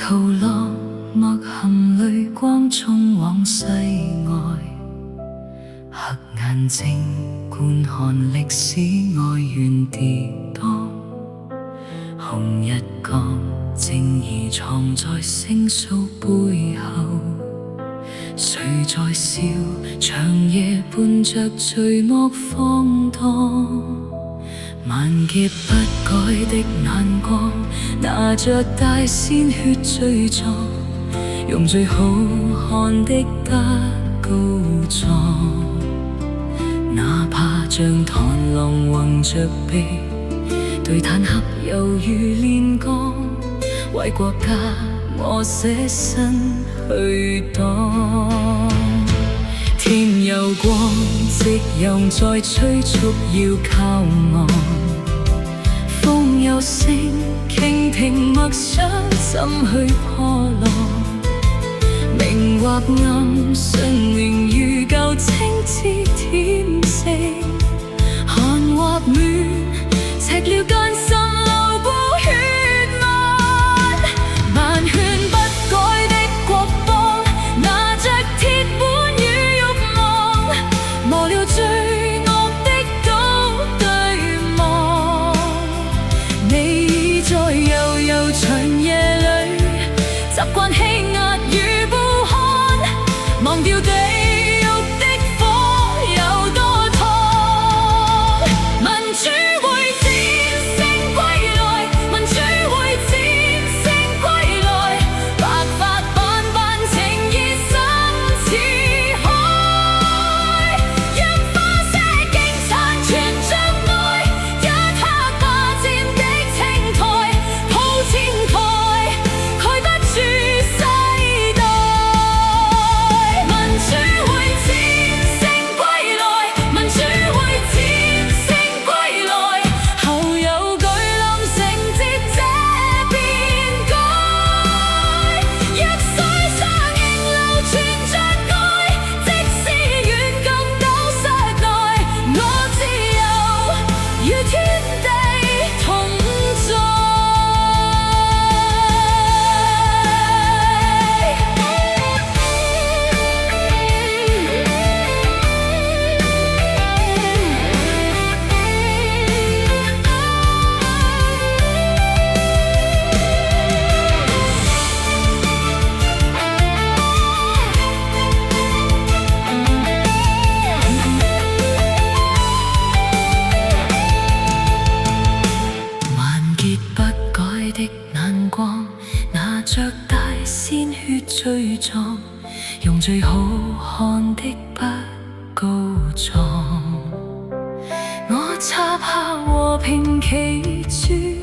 途落默含淚光中往世外，黑眼睛觀看歷史哀怨跌宕，紅日光正義藏在星宿背後，誰在笑？長夜伴着序幕放蕩，萬劫不改的眼光，拿着大鮮血罪狀，用最好看的不告狀，哪怕像螳螂橫着鼻，對坦克猶如煉鋼，為國家我捨身去擋。天有光，夕陽在催促要靠岸，風有聲，傾聽默想怎去破浪。明或暗，信寧如舊清澈天色，寒或暖，赤了艱辛流過血脈，萬勸不改的國邦，拿着鐵腕與慾望，磨了罪惡的刀對望。你已在悠悠長夜裏習慣欺壓與不堪，忘掉地獄的火有多燙。民主會戰勝歸來，民主會戰勝歸來，白髮斑斑情意深似海，讓花些勁殘存着愛，一刻霸佔的青苔，鋪前台蓋不住世代。民主會戰勝歸來，民主會戰勝歸來，後有巨浪承接這變改，若水上仍流傳着愛，即使遠更久失內，我自由與天地同在。萬劫不改的眼光，拿着大鮮血罪狀，用最好看的不告狀，我插下和平旗幟。